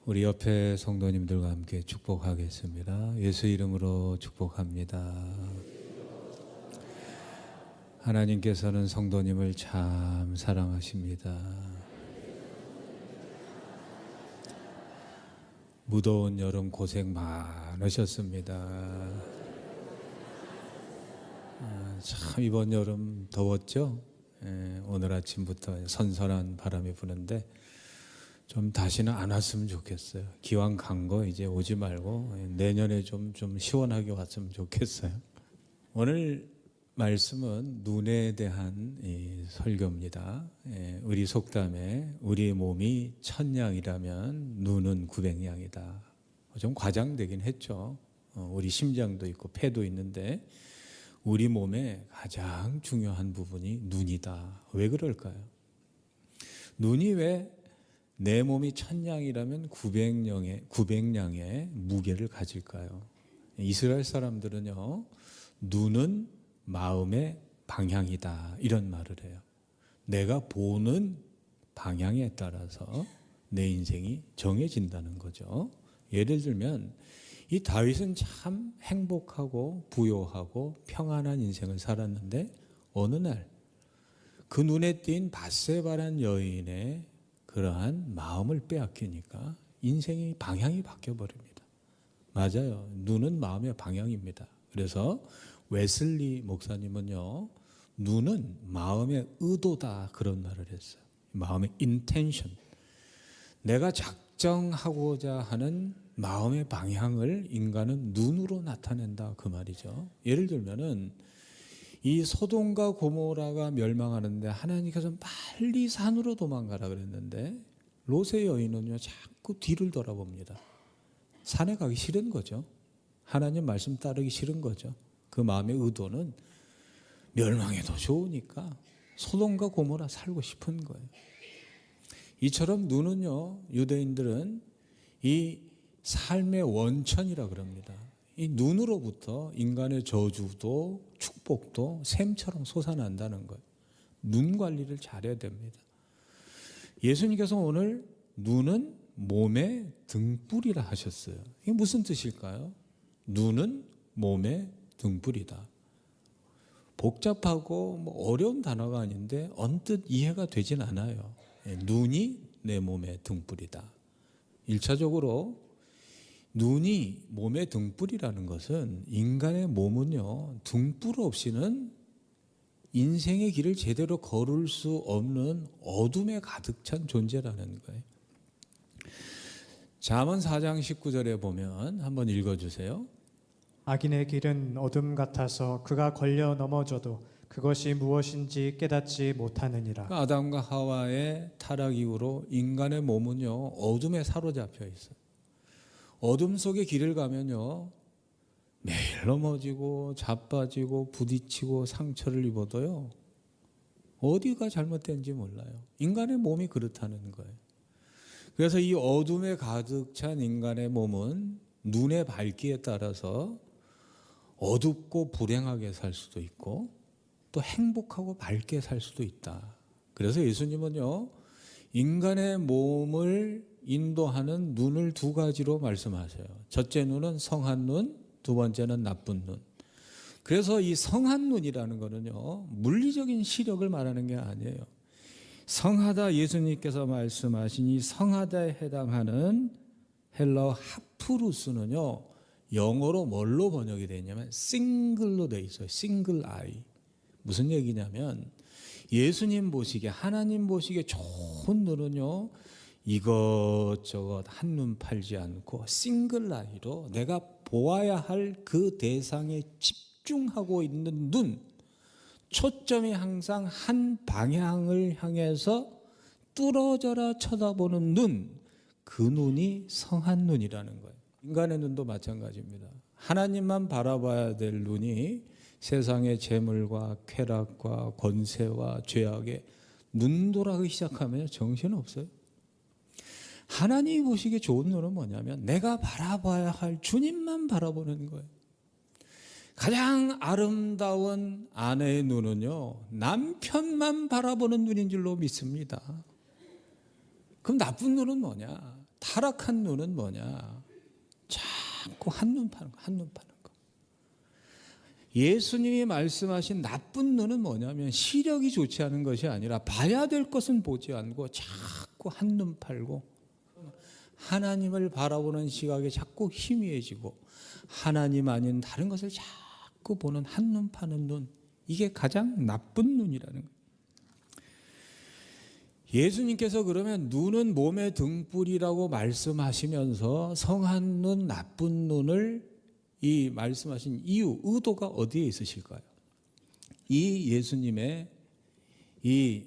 우리 옆에 성도님들과 함께 축복하겠습니다. 예수 이름으로 축복합니다. 하나님께서는 성도님을 참 사랑하십니다. 무더운 여름 고생 많으셨습니다. 참 이번 여름 더웠죠? 오늘 아침부터 선선한 바람이 부는데 좀 다시는 안 왔으면 좋겠어요. 기왕 간 거 이제 오지 말고 내년에 좀 시원하게 왔으면 좋겠어요. 오늘 말씀은 눈에 대한 설교입니다. 우리 속담에 우리 몸이 1000양이라면 눈은 900양이다. 좀 과장되긴 했죠. 우리 심장도 있고 폐도 있는데 우리 몸의 가장 중요한 부분이 눈이다. 왜 그럴까요? 눈이 왜 내 몸이 1000양이라면 900양의 무게를 가질까요? 이스라엘 사람들은요, 눈은 마음의 방향이다 이런 말을 해요. 내가 보는 방향에 따라서 내 인생이 정해진다는 거죠. 예를 들면 이 다윗은 참 행복하고 부요하고 평안한 인생을 살았는데 어느 날 그 눈에 띈 밧세바란 여인의 그러한 마음을 빼앗기니까 인생의 방향이 바뀌어버립니다. 맞아요. 눈은 마음의 방향입니다. 그래서 웨슬리 목사님은요, 눈은 마음의 의도다 그런 말을 했어요. 마음의 인텐션. 내가 작정하고자 하는 마음의 방향을 인간은 눈으로 나타낸다 그 말이죠. 예를 들면은 이 소돔과 고모라가 멸망하는데 하나님께서 빨리 산으로 도망가라 그랬는데 롯의 여인은요 자꾸 뒤를 돌아봅니다. 산에 가기 싫은 거죠. 하나님 말씀 따르기 싫은 거죠. 그 마음의 의도는 멸망해도 좋으니까 소돔과 고모라 살고 싶은 거예요. 이처럼 눈은요, 유대인들은 이 삶의 원천이라 그럽니다. 이 눈으로부터 인간의 저주도 축복도 샘처럼 솟아난다는 거예요. 눈 관리를 잘해야 됩니다. 예수님께서 오늘 눈은 몸의 등불이라 하셨어요. 이게 무슨 뜻일까요? 눈은 몸의 등불이다. 복잡하고 어려운 단어가 아닌데 언뜻 이해가 되진 않아요. 눈이 내 몸의 등불이다. 1차적으로 눈이 몸의 등불이라는 것은 인간의 몸은요, 등불 없이는 인생의 길을 제대로 걸을 수 없는 어둠에 가득 찬 존재라는 거예요. 잠언 4장 19절에 보면 한번 읽어주세요. 악인의 길은 어둠 같아서 그가 걸려 넘어져도 그것이 무엇인지 깨닫지 못하느니라. 그러니까 아담과 하와의 타락 이후로 인간의 몸은요, 어둠에 사로잡혀 있어요. 어둠 속의 길을 가면요, 매일 넘어지고 자빠지고 부딪히고 상처를 입어도요, 어디가 잘못된지 몰라요. 인간의 몸이 그렇다는 거예요. 그래서 이 어둠에 가득 찬 인간의 몸은 눈의 밝기에 따라서 어둡고 불행하게 살 수도 있고 또 행복하고 밝게 살 수도 있다. 그래서 예수님은요, 인간의 몸을 인도하는 눈을 두 가지로 말씀하세요. 첫째 눈은 성한 눈, 두 번째는 나쁜 눈. 그래서 이 성한 눈이라는 거는요, 물리적인 시력을 말하는 게 아니에요. 성하다, 예수님께서 말씀하신 이 성하다에 해당하는 헬라어 하프루스는요, 영어로 뭘로 번역이 되냐면 싱글로 돼 있어요. 싱글 아이. 무슨 얘기냐면 예수님 보시기에, 하나님 보시기에 좋은 눈은요, 이것저것 한눈 팔지 않고 싱글 아이로 내가 보아야 할 그 대상에 집중하고 있는 눈, 초점이 항상 한 방향을 향해서 뚫어져라 쳐다보는 눈, 그 눈이 성한 눈이라는 거예요. 인간의 눈도 마찬가지입니다. 하나님만 바라봐야 될 눈이 세상의 재물과 쾌락과 권세와 죄악에 눈돌아가기 시작하면 정신없어요. 하나님이 보시기에 좋은 눈은 뭐냐면 내가 바라봐야 할 주님만 바라보는 거예요. 가장 아름다운 아내의 눈은요, 남편만 바라보는 눈인 줄로 믿습니다. 그럼 나쁜 눈은 뭐냐? 타락한 눈은 뭐냐? 자꾸 한눈 파는 거, 한눈 파는 거. 예수님이 말씀하신 나쁜 눈은 뭐냐면 시력이 좋지 않은 것이 아니라 봐야 될 것은 보지 않고 자꾸 한눈 팔고 하나님을 바라보는 시각에 자꾸 희미해지고 하나님 아닌 다른 것을 자꾸 보는 한눈 파는 눈, 이게 가장 나쁜 눈이라는 거예요. 예수님께서 그러면 눈은 몸의 등불이라고 말씀하시면서 성한 눈, 나쁜 눈을 이 말씀하신 이유, 의도가 어디에 있으실까요? 이 예수님의 이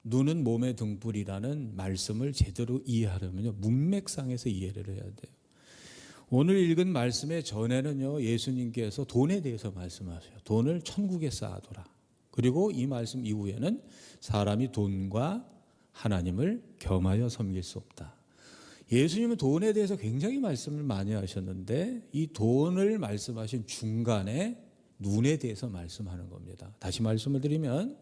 눈은 몸의 등불이라는 말씀을 제대로 이해하려면요, 문맥상에서 이해를 해야 돼요. 오늘 읽은 말씀의 전에는요, 예수님께서 돈에 대해서 말씀하세요. 돈을 천국에 쌓아둬라. 그리고 이 말씀 이후에는 사람이 돈과 하나님을 겸하여 섬길 수 없다. 예수님은 돈에 대해서 굉장히 말씀을 많이 하셨는데 이 돈을 말씀하신 중간에 눈에 대해서 말씀하는 겁니다. 다시 말씀을 드리면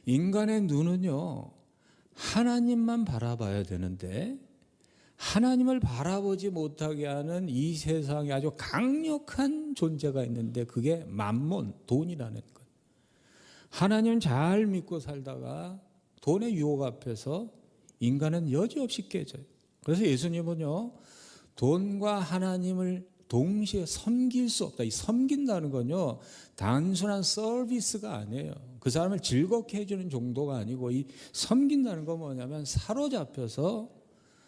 인간의 눈은요, 하나님만 바라봐야 되는데 하나님을 바라보지 못하게 하는 이 세상에 아주 강력한 존재가 있는데 그게 만몬, 돈이라는 것. 하나님 잘 믿고 살다가 돈의 유혹 앞에서 인간은 여지없이 깨져요. 그래서 예수님은요, 돈과 하나님을 동시에 섬길 수 없다. 이 섬긴다는 건요, 단순한 서비스가 아니에요. 그 사람을 즐겁게 해주는 정도가 아니고 이 섬긴다는 건 뭐냐면 사로잡혀서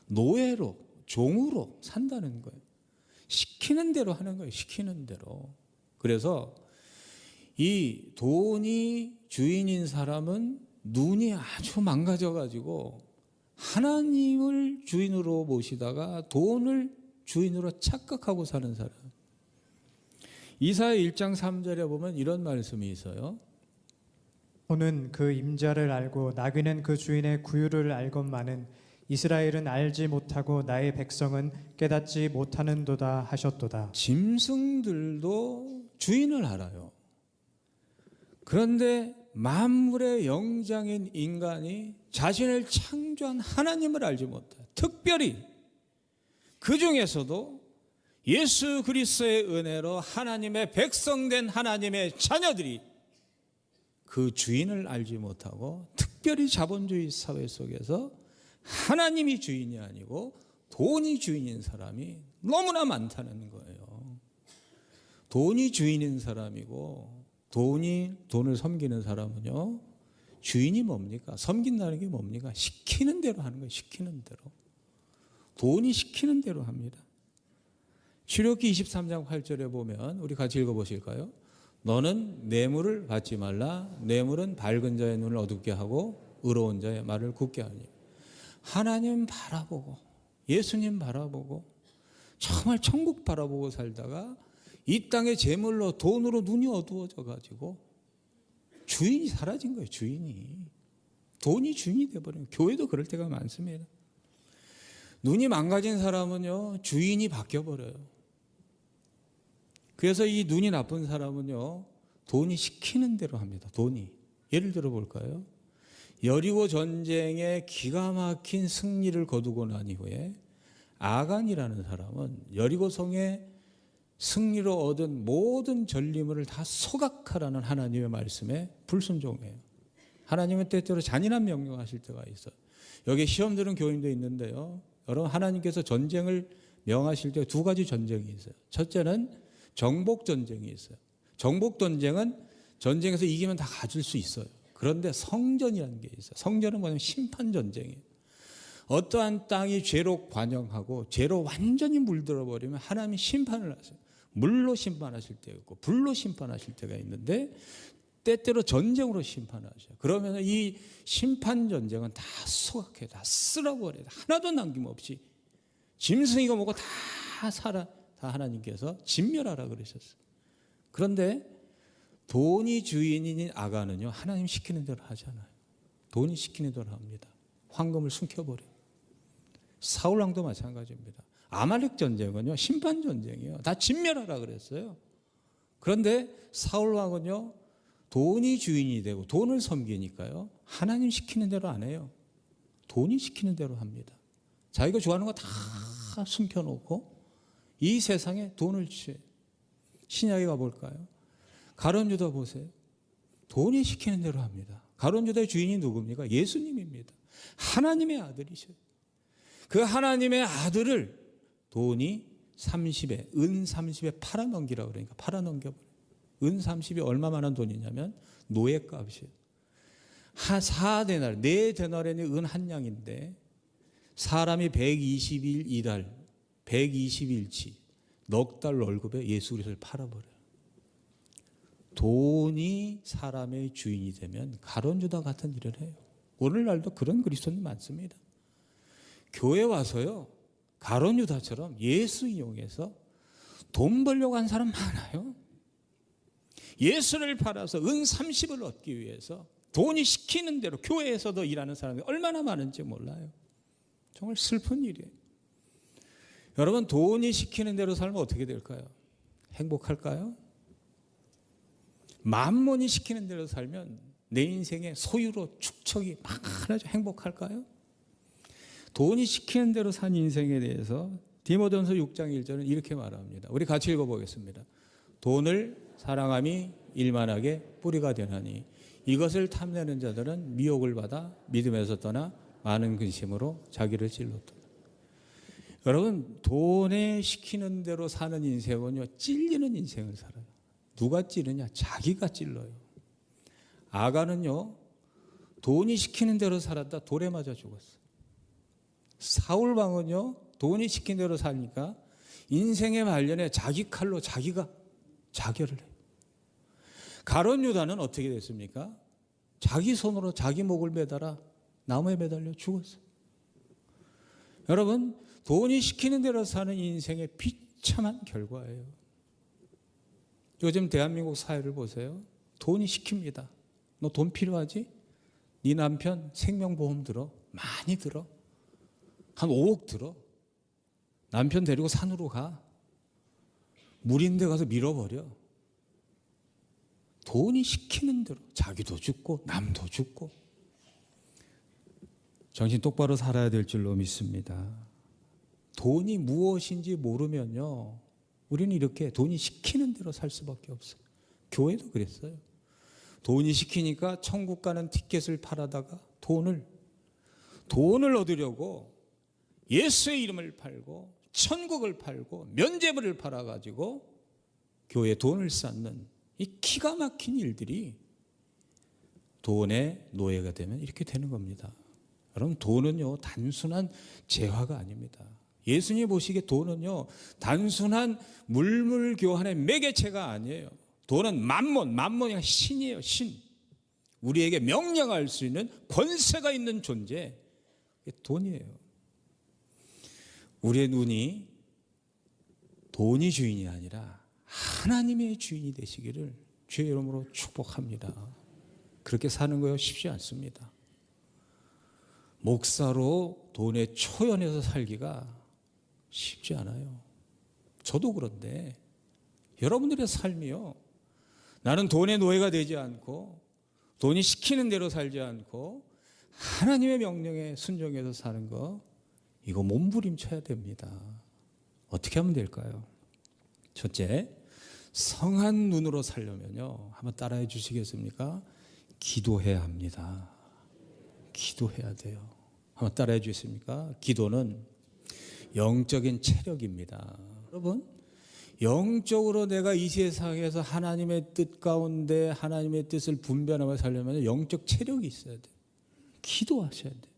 노예로, 종으로 산다는 거예요. 시키는 대로 하는 거예요. 시키는 대로. 그래서 이 돈이 주인인 사람은 눈이 아주 망가져가지고 하나님을 주인으로 모시다가 돈을 주인으로 착각하고 사는 사람. 이사야 1장 3절에 보면 이런 말씀이 있어요. 혼은 그 임자를 알고 나귀는 그 주인의 구유를 알건만은 이스라엘은 알지 못하고 나의 백성은 깨닫지 못하는도다 하셨도다. 짐승들도 주인을 알아요. 그런데 만물의 영장인 인간이 자신을 창조한 하나님을 알지 못해요. 특별히 그 중에서도 예수 그리스도의 은혜로 하나님의 백성된 하나님의 자녀들이 그 주인을 알지 못하고 특별히 자본주의 사회 속에서 하나님이 주인이 아니고 돈이 주인인 사람이 너무나 많다는 거예요. 돈이 주인인 사람이고 돈을 섬기는 사람은요, 주인이 뭡니까? 섬긴다는 게 뭡니까? 시키는 대로 하는 거예요. 시키는 대로. 돈이 시키는 대로 합니다. 출애굽기 23장 8절에 보면 우리 같이 읽어보실까요? 너는 뇌물을 받지 말라. 뇌물은 밝은 자의 눈을 어둡게 하고 의로운 자의 말을 굳게 하니. 하나님 바라보고 예수님 바라보고 정말 천국 바라보고 살다가 이 땅의 재물로 돈으로 눈이 어두워져 가지고 주인이 사라진 거예요. 주인이. 돈이 주인이 돼버려요. 교회도 그럴 때가 많습니다. 눈이 망가진 사람은요, 주인이 바뀌어버려요. 그래서 이 눈이 나쁜 사람은요, 돈이 시키는 대로 합니다. 돈이. 예를 들어 볼까요? 여리고 전쟁에 기가 막힌 승리를 거두고 난 이후에 아간이라는 사람은 여리고 성에 승리로 얻은 모든 전리물을 다 소각하라는 하나님의 말씀에 불순종해요. 하나님은 때때로 잔인한 명령하실 때가 있어요. 여기 시험 들은 교인도 있는데요. 여러분, 하나님께서 전쟁을 명하실 때 두 가지 전쟁이 있어요. 첫째는 정복 전쟁이 있어요. 정복 전쟁은 전쟁에서 이기면 다 가질 수 있어요. 그런데 성전이라는 게 있어요. 성전은 뭐냐면 심판 전쟁이에요. 어떠한 땅이 죄로 관영하고 죄로 완전히 물들어 버리면 하나님이 심판을 하세요. 물로 심판하실 때가 있고 불로 심판하실 때가 있는데 때때로 전쟁으로 심판하셔요. 그러면 이 심판 전쟁은 다 소각해요. 다 쓸어버려요. 하나도 남김없이 짐승이고 뭐고 다 하나님께서 진멸하라 그러셨어요. 그런데 돈이 주인인 아간은요, 하나님 시키는 대로 하잖아요. 돈이 시키는 대로 합니다. 황금을 숨겨버려요. 사울왕도 마찬가지입니다. 아말렉 전쟁은요, 심판 전쟁이에요. 다 진멸하라 그랬어요. 그런데 사울왕은요, 돈이 주인이 되고 돈을 섬기니까요, 하나님 시키는 대로 안 해요. 돈이 시키는 대로 합니다. 자기가 좋아하는 거 다 숨겨놓고 이 세상에 돈을 취해. 신약에 가볼까요? 가룟 유다 보세요. 돈이 시키는 대로 합니다. 가룟 유다의 주인이 누굽니까? 예수님입니다. 하나님의 아들이셔요. 그 하나님의 아들을 돈이 30에, 은 30에 팔아넘기라고 그러니까 팔아넘겨버려요. 은 30이 얼마만한 돈이냐면 노예값이에요. 4데날, 4데날에는 은 한 냥인데 사람이 120일 일할 120일치 넉 달 월급에 예수 그리스도를 팔아버려요. 돈이 사람의 주인이 되면 가룟 유다 같은 일을 해요. 오늘날도 그런 그리스도인이 많습니다. 교회 와서요, 가룟 유다처럼 예수 이용해서 돈 벌려고 한 사람 많아요. 예수를 팔아서 은 30을 얻기 위해서 돈이 시키는 대로 교회에서도 일하는 사람이 얼마나 많은지 몰라요. 정말 슬픈 일이에요. 여러분, 돈이 시키는 대로 살면 어떻게 될까요? 행복할까요? 만몬이 시키는 대로 살면 내 인생의 소유로 축척이 많아져 행복할까요? 돈이 시키는 대로 산 인생에 대해서 디모데전서 6장 1절은 이렇게 말합니다. 우리 같이 읽어보겠습니다. 돈을 사랑함이 일만하게 뿌리가 되나니 이것을 탐내는 자들은 미혹을 받아 믿음에서 떠나 많은 근심으로 자기를 찔렀다. 여러분, 돈에 시키는 대로 사는 인생은요, 찔리는 인생을 살아요. 누가 찌르냐? 자기가 찔러요. 아가는요, 돈이 시키는 대로 살았다 돌에 맞아 죽었어. 사울 왕은요, 돈이 시킨 대로 사니까 인생의 말년에 자기 칼로 자기가 자결을 해요. 가룟 유다는 어떻게 됐습니까? 자기 손으로 자기 목을 매달아 나무에 매달려 죽었어요. 여러분, 돈이 시키는 대로 사는 인생의 비참한 결과예요. 요즘 대한민국 사회를 보세요. 돈이 시킵니다. 너 돈 필요하지? 네 남편 생명보험 들어. 많이 들어. 한 5억 들어. 남편 데리고 산으로 가. 물인데 가서 밀어버려. 돈이 시키는 대로 자기도 죽고 남도 죽고. 정신 똑바로 살아야 될 줄로 믿습니다. 돈이 무엇인지 모르면요, 우리는 이렇게 돈이 시키는 대로 살 수밖에 없어요. 교회도 그랬어요. 돈이 시키니까 천국 가는 티켓을 팔아다가 돈을 얻으려고 예수의 이름을 팔고 천국을 팔고 면죄부를 팔아가지고 교회에 돈을 쌓는 이 기가 막힌 일들이 돈의 노예가 되면 이렇게 되는 겁니다. 여러분, 돈은요, 단순한 재화가 아닙니다. 예수님이 보시기에 돈은요, 단순한 물물 교환의 매개체가 아니에요. 돈은 만몬이 신이에요, 신. 우리에게 명령할 수 있는 권세가 있는 존재, 돈이에요. 우리의 눈이 돈이 주인이 아니라 하나님의 주인이 되시기를 주의 이름으로 축복합니다. 그렇게 사는 거요 쉽지 않습니다. 목사로 돈에 초연해서 살기가 쉽지 않아요. 저도 그런데 여러분들의 삶이요, 나는 돈의 노예가 되지 않고 돈이 시키는 대로 살지 않고 하나님의 명령에 순종해서 사는 거, 이거 몸부림쳐야 됩니다. 어떻게 하면 될까요? 첫째, 성한 눈으로 살려면요, 한번 따라해 주시겠습니까? 기도해야 합니다. 기도해야 돼요. 한번 따라해 주십니까? 기도는 영적인 체력입니다. 여러분, 영적으로 내가 이 세상에서 하나님의 뜻 가운데 하나님의 뜻을 분별하며 살려면 영적 체력이 있어야 돼요. 기도하셔야 돼요.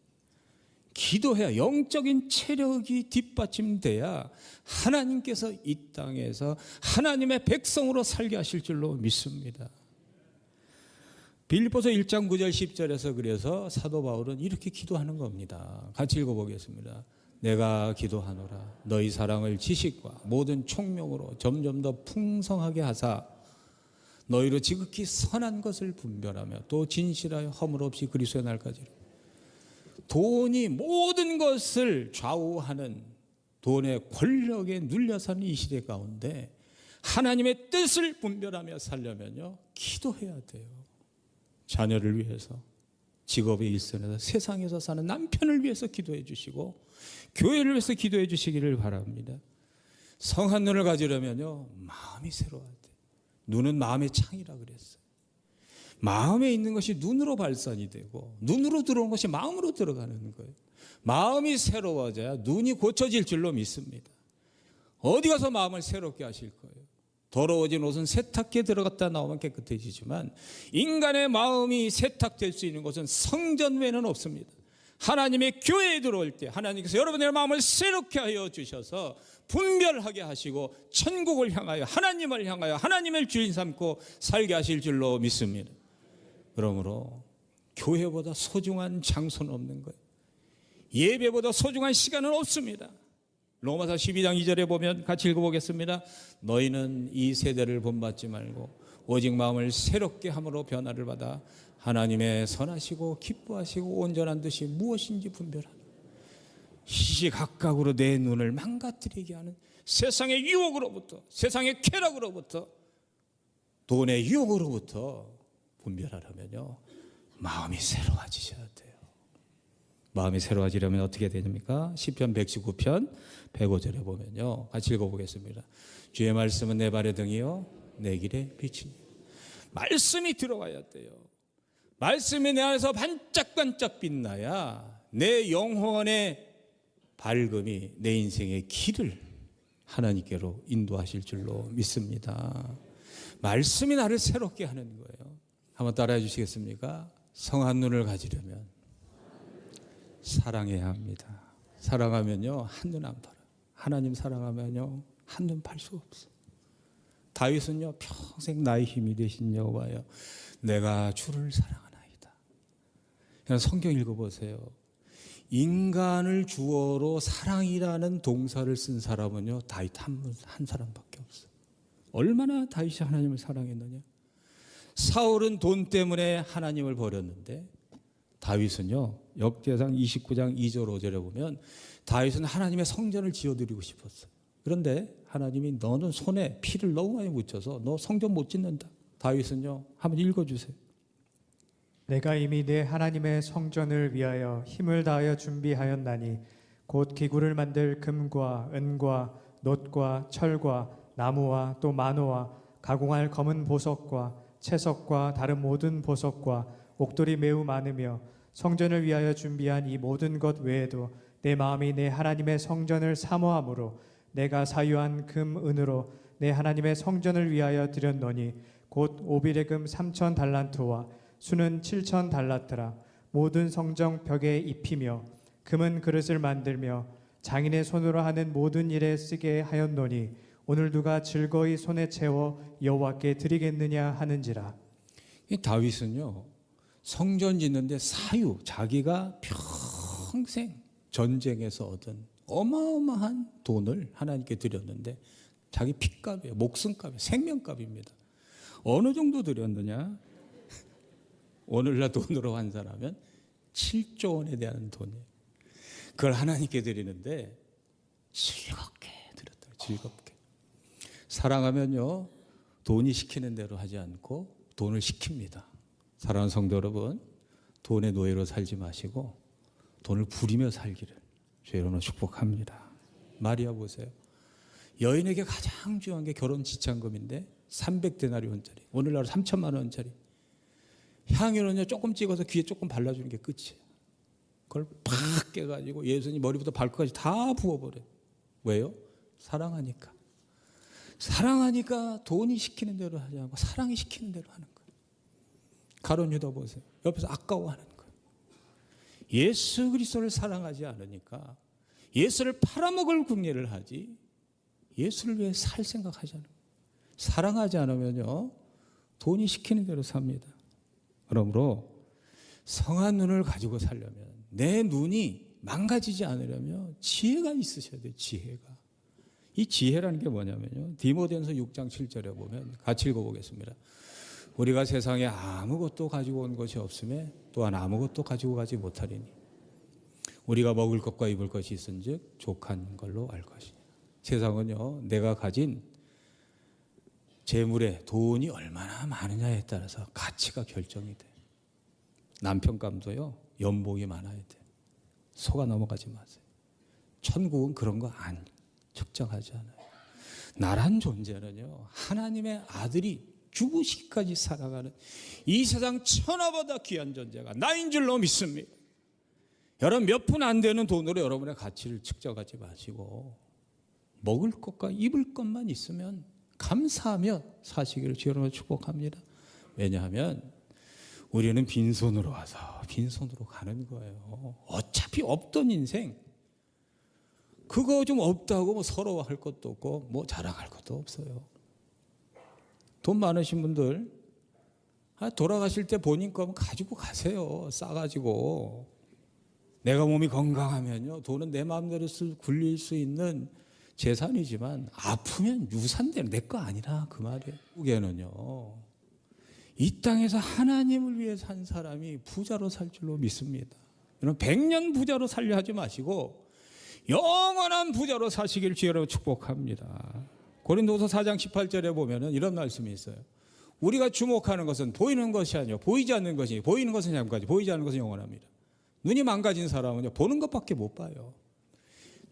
기도해야 영적인 체력이 뒷받침돼야 하나님께서 이 땅에서 하나님의 백성으로 살게 하실 줄로 믿습니다. 빌립보서 1장 9절 10절에서 그래서 사도 바울은 이렇게 기도하는 겁니다. 같이 읽어보겠습니다. 내가 기도하노라 너희 사랑을 지식과 모든 총명으로 점점 더 풍성하게 하사 너희로 지극히 선한 것을 분별하며 또 진실하여 허물 없이 그리스도의 날까지. 돈이 모든 것을 좌우하는 돈의 권력에 눌려 사는 이 시대 가운데 하나님의 뜻을 분별하며 살려면요, 기도해야 돼요. 자녀를 위해서, 직업의 일선에서 세상에서 사는 남편을 위해서 기도해 주시고 교회를 위해서 기도해 주시기를 바랍니다. 성한 눈을 가지려면요, 마음이 새로워야 돼요. 눈은 마음의 창이라 그랬어요. 마음에 있는 것이 눈으로 발산이 되고 눈으로 들어온 것이 마음으로 들어가는 거예요. 마음이 새로워져야 눈이 고쳐질 줄로 믿습니다. 어디 가서 마음을 새롭게 하실 거예요. 더러워진 옷은 세탁기에 들어갔다 나오면 깨끗해지지만 인간의 마음이 세탁될 수 있는 곳은 성전 외에는 없습니다. 하나님의 교회에 들어올 때 하나님께서 여러분의 마음을 새롭게 하여 주셔서 분별하게 하시고 천국을 향하여 하나님을 향하여 하나님을 주인 삼고 살게 하실 줄로 믿습니다. 그러므로 교회보다 소중한 장소는 없는 거예요. 예배보다 소중한 시간은 없습니다. 로마서 12장 2절에 보면 같이 읽어보겠습니다. 너희는 이 세대를 본받지 말고 오직 마음을 새롭게 함으로 변화를 받아 하나님의 선하시고 기뻐하시고 온전한 뜻이 무엇인지 분별하라. 시시각각으로 내 눈을 망가뜨리게 하는 세상의 유혹으로부터, 세상의 쾌락으로부터, 돈의 유혹으로부터 분별하려면요, 마음이 새로워지셔야 돼요. 마음이 새로워지려면 어떻게 되십니까? 시편 119편 105절에 보면요, 같이 읽어보겠습니다. 주의 말씀은 내 발의 등이요 내 길의 빛이니. 말씀이 들어와야 돼요. 말씀이 내 안에서 반짝반짝 빛나야 내 영혼의 밝음이 내 인생의 길을 하나님께로 인도하실 줄로 믿습니다. 말씀이 나를 새롭게 하는 거예요. 한번 따라해 주시겠습니까? 성한 눈을 가지려면 사랑해야 합니다. 사랑하면요, 한눈 안 팔아. 하나님 사랑하면요, 한눈 팔 수 없어. 다윗은요, 평생 나의 힘이 되신 여호와여, 내가 주를 사랑하나이다. 그냥 성경 읽어보세요. 인간을 주어로 사랑이라는 동사를 쓴 사람은요, 다윗 한 사람밖에 없어. 얼마나 다윗이 하나님을 사랑했느냐. 사울은 돈 때문에 하나님을 버렸는데 다윗은요, 역대상 29장 2절 5절에 보면 다윗은 하나님의 성전을 지어드리고 싶었어요. 그런데 하나님이 너는 손에 피를 너무 많이 묻혀서 너 성전 못 짓는다. 다윗은요, 한번 읽어주세요. 내가 이미 내 하나님의 성전을 위하여 힘을 다하여 준비하였나니 곧 기구를 만들 금과 은과 놋과 철과 나무와 또 만호와 가공할 검은 보석과 채석과 다른 모든 보석과 옥돌이 매우 많으며 성전을 위하여 준비한 이 모든 것 외에도 내 마음이 내 하나님의 성전을 사모함으로 내가 사유한 금 은으로 내 하나님의 성전을 위하여 드렸노니 곧 오빌의 금 3,000 달란트와 수는 7,000 달란트라. 모든 성정 벽에 입히며 금은 그릇을 만들며 장인의 손으로 하는 모든 일에 쓰게 하였노니 오늘 누가 즐거이 손에 채워 여호와께 드리겠느냐 하는지라. 이 다윗은요, 성전 짓는데 사유, 자기가 평생 전쟁에서 얻은 어마어마한 돈을 하나님께 드렸는데 자기 피값이에요. 목숨값이에요. 생명값입니다. 어느 정도 드렸느냐? 오늘날 돈으로 환산하면 7조 원에 대한 돈이에요. 그걸 하나님께 드리는데 즐겁게 드렸다. 즐겁게. 사랑하면요, 돈이 시키는 대로 하지 않고 돈을 시킵니다. 사랑하는 성도 여러분, 돈의 노예로 살지 마시고 돈을 부리며 살기를 주의 이름으로 축복합니다. 마리아 보세요. 여인에게 가장 중요한 게 결혼 지참금인데 300데나리온짜리, 오늘날 3천만 원짜리. 향유는요, 조금 찍어서 귀에 조금 발라주는 게 끝이에요. 그걸 팍 깨가지고 예수님 머리부터 발끝까지 다 부어버려요. 왜요? 사랑하니까. 사랑하니까 돈이 시키는 대로 하지 않고 사랑이 시키는 대로 하는 거예요. 가룟 유다 보세요. 옆에서 아까워하는 거예요. 예수 그리스도를 사랑하지 않으니까 예수를 팔아먹을 궁리를 하지 예수를 위해 살 생각하지 않아요. 사랑하지 않으면요, 돈이 시키는 대로 삽니다. 그러므로 성한 눈을 가지고 살려면, 내 눈이 망가지지 않으려면 지혜가 있으셔야 돼요. 지혜가. 이 지혜라는 게 뭐냐면요, 디모데전서 6장 7절에 보면 같이 읽어보겠습니다. 우리가 세상에 아무것도 가지고 온 것이 없음에 또한 아무것도 가지고 가지 못하리니 우리가 먹을 것과 입을 것이 있은즉 족한 걸로 알 것이니. 세상은요, 내가 가진 재물에 돈이 얼마나 많으냐에 따라서 가치가 결정이 돼요. 남편감도요 연봉이 많아야 돼. 속아 넘어가지 마세요. 천국은 그런 거 안 측정하지 않아요. 나란 존재는요 하나님의 아들이 죽으시기까지 살아가는 이 세상 천하보다 귀한 존재가 나인 줄로 믿습니다. 여러분 몇 푼 안 되는 돈으로 여러분의 가치를 측정하지 마시고 먹을 것과 입을 것만 있으면 감사하며 사시기를 주여로 축복합니다. 왜냐하면 우리는 빈손으로 와서 빈손으로 가는 거예요. 어차피 없던 인생 그거 좀 없다고 뭐 서러워할 것도 없고 뭐 자랑할 것도 없어요. 돈 많으신 분들 돌아가실 때 본인 거면 가지고 가세요. 싸가지고. 내가 몸이 건강하면요 돈은 내 마음대로 굴릴 수 있는 재산이지만 아프면 유산되는 내 거 아니라 그 말이에요. 결국에는요 이 땅에서 하나님을 위해 산 사람이 부자로 살 줄로 믿습니다. 여러분 100년 부자로 살려 하지 마시고 영원한 부자로 사시길 주여로 축복합니다. 고린도서 4장 18절에 보면은 이런 말씀이 있어요. 우리가 주목하는 것은 보이는 것이 아니요 보이지 않는 것이 보이는 것은 잠깐까지 보이지 않는 것은 영원합니다. 눈이 망가진 사람은요 보는 것밖에 못 봐요.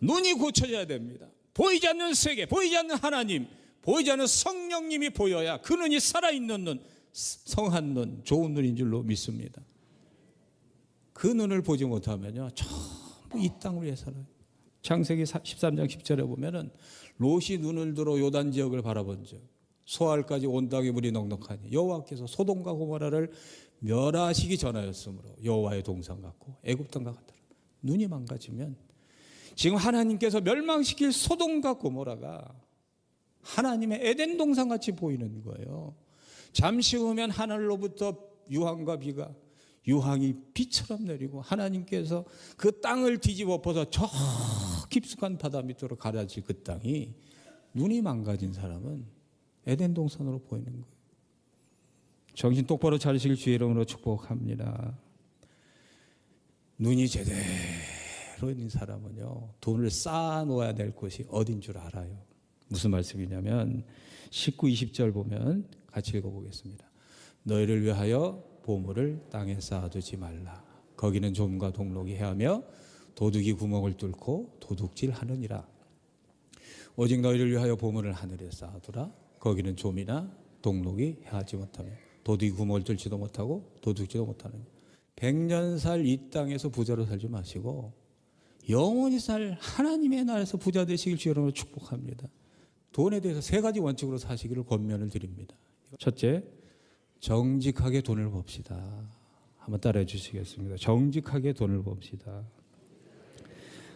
눈이 고쳐져야 됩니다. 보이지 않는 세계, 보이지 않는 하나님, 보이지 않는 성령님이 보여야 그 눈이 살아있는 눈, 성한 눈, 좋은 눈인 줄로 믿습니다. 그 눈을 보지 못하면요 전부 이 땅을 위해 살아요. 창세기 13장 10절에 보면은 롯이 눈을 들어 요단 지역을 바라본 즉 소알까지 온 땅에 물이 넉넉하니 여호와께서 소돔과 고모라를 멸하시기 전하였으므로 여호와의 동산 같고 애굽 땅과 같더라. 눈이 망가지면 지금 하나님께서 멸망시킬 소돔과 고모라가 하나님의 에덴 동산 같이 보이는 거예요. 잠시 후면 하늘로부터 유황과 비가 유황이 비처럼 내리고 하나님께서 그 땅을 뒤집어 엎어서 저 깊숙한 바다 밑으로 가라질 그 땅이 눈이 망가진 사람은 에덴 동산으로 보이는 거예요. 정신 똑바로 차리시길 주의 이름으로 축복합니다. 눈이 제대로 있는 사람은요 돈을 쌓아 놓아야 될 곳이 어딘 줄 알아요. 무슨 말씀이냐면 19, 20절 보면 같이 읽어보겠습니다. 너희를 위하여 보물을 땅에 쌓아두지 말라. 거기는 좀과 동록이 헤하며 도둑이 구멍을 뚫고 도둑질하느니라. 오직 너희를 위하여 보물을 하늘에 쌓아두라. 거기는 좀이나 동록이 헤하지 못하며 도둑이 구멍을 뚫지도 못하고 도둑질도 못하느니라. 100년 살 이 땅에서 부자로 살지 마시고 영원히 살 하나님의 나라에서 부자 되시길 주여로 축복합니다. 돈에 대해서 3가지 원칙으로 사시기를 권면을 드립니다. 첫째, 정직하게 돈을 봅시다. 한번 따라해 주시겠습니다. 정직하게 돈을 봅시다.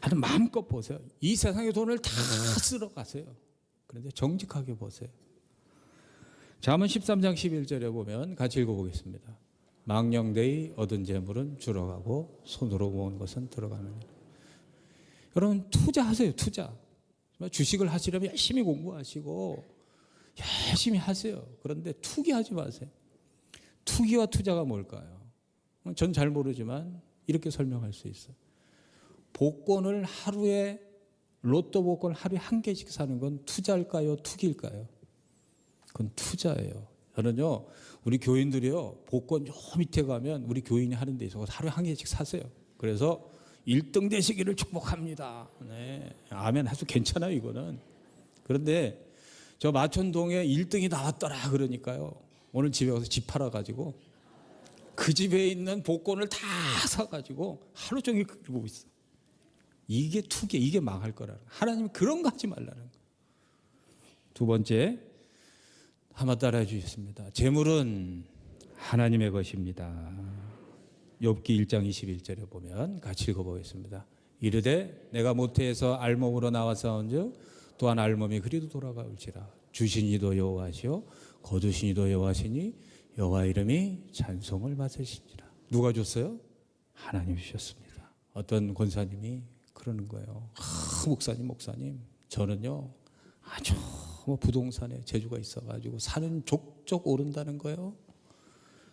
하여튼 마음껏 보세요. 이 세상의 돈을 다 쓸어 가세요. 그런데 정직하게 보세요. 잠언 13장 11절에 보면 같이 읽어보겠습니다. 망령되이 얻은 재물은 줄어가고 손으로 모은 것은 들어가느니라. 여러분 투자하세요. 투자. 주식을 하시려면 열심히 공부하시고 열심히 하세요. 그런데 투기하지 마세요. 투기와 투자가 뭘까요? 전 잘 모르지만 이렇게 설명할 수 있어요. 복권을 하루에 로또 복권 하루에 1개씩 사는 건 투자일까요? 투기일까요? 그건 투자예요. 저는요 우리 교인들이요 복권 저 밑에 가면 우리 교인이 하는 데 있어서 하루에 1개씩 사세요. 그래서 1등 되시기를 축복합니다. 네. 아멘 해도 괜찮아요 이거는. 그런데 저 마천동에 1등이 나왔더라 그러니까요 오늘 집에 가서 집 팔아가지고 그 집에 있는 복권을 다 사가지고 하루 종일 긁고 있어. 이게 투기, 이게 망할 거라는 거예요. 하나님은 그런 거 하지 말라는 거예요. 두 번째, 한번 따라해 주셨습니다. 재물은 하나님의 것입니다. 욥기 1장 21절에 보면 같이 읽어보겠습니다. 이르되 내가 모태에서 알몸으로 나와사온즉 또한 알몸이 그리도 돌아가올지라. 주신 이도 여호와시요 거두신 이도 여호와시니 여호와 이름이 찬송을 받으시니라. 누가 줬어요? 하나님 주셨습니다. 어떤 권사님이 그러는 거예요. 목사님 저는요 아주 부동산에 재주가 있어가지고 사는 족족 오른다는 거예요.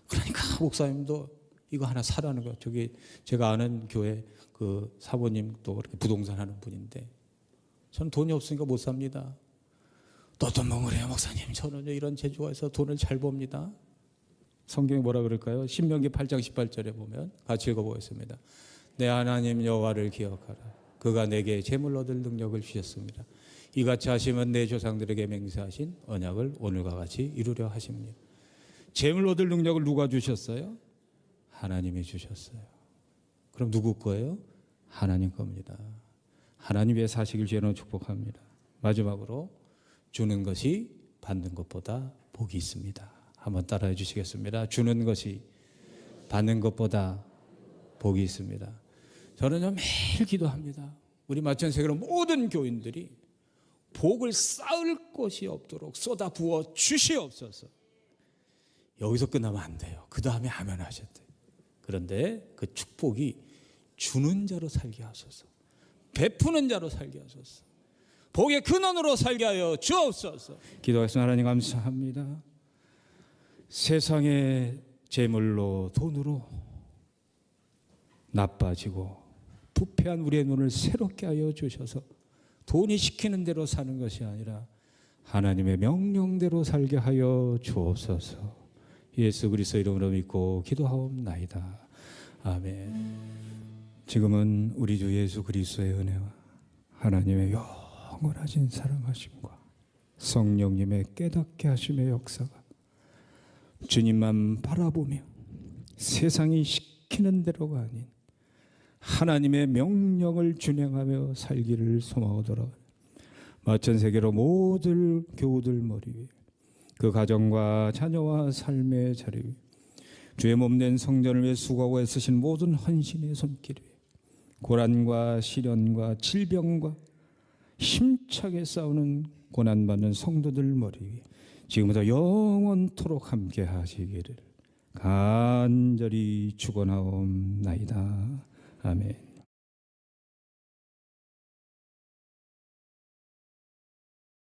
그러니까 목사님도 이거 하나 사라는 거예요. 저기 제가 아는 교회 그 사모님도 부동산 하는 분인데 저는 돈이 없으니까 못 삽니다. 너도 멍을 해요 목사님. 저는요 이런 재주가 있어서 돈을 잘 법니다. 성경에 뭐라 그럴까요? 신명기 8장 18절에 보면 같이 읽어보겠습니다. 내 하나님 여호와를 기억하라. 그가 내게 재물 얻을 능력을 주셨습니다. 이같이 하시면 내 조상들에게 맹세하신 언약을 오늘과 같이 이루려 하십니다. 재물 얻을 능력을 누가 주셨어요? 하나님이 주셨어요. 그럼 누구 거예요? 하나님 겁니다. 하나님 위해 사시길 주여는 축복합니다. 마지막으로 주는 것이 받는 것보다 복이 있습니다. 한번 따라해 주시겠습니다. 주는 것이 받는 것보다 복이 있습니다. 저는요 매일 기도합니다. 우리 마천세계로 모든 교인들이 복을 쌓을 것이 없도록 쏟아 부어 주시옵소서. 여기서 끝나면 안 돼요. 그 다음에 아멘 하셨대요. 그런데 그 축복이 주는 자로 살게 하소서. 베푸는 자로 살게 하소서. 복의 근원으로 살게 하여 주옵소서. 기도하겠습니다. 하나님 감사합니다. 세상의 재물로 돈으로 나빠지고 부패한 우리의 눈을 새롭게 하여 주셔서 돈이 시키는 대로 사는 것이 아니라 하나님의 명령대로 살게 하여 주옵소서. 예수 그리스도 이름으로 믿고 기도하옵나이다. 아멘. 지금은 우리 주 예수 그리스도의 은혜와 하나님의 영원하신 사랑하심과 성령님의 깨닫게 하심의 역사가 주님만 바라보며 세상이 시키는 대로가 아닌 하나님의 명령을 준행하며 살기를 소망하도록 마천세계로 모든 교우들 머리 위에 그 가정과 자녀와 삶의 자리 위에 주의 몸된 성전을 위해 수고하고 애쓰신 모든 헌신의 손길 위에 고난과 시련과 질병과 힘차게 싸우는 고난받는 성도들 머리 위에 지금부터 영원토록 함께 하시기를 간절히 축원하옵나이다. 아멘.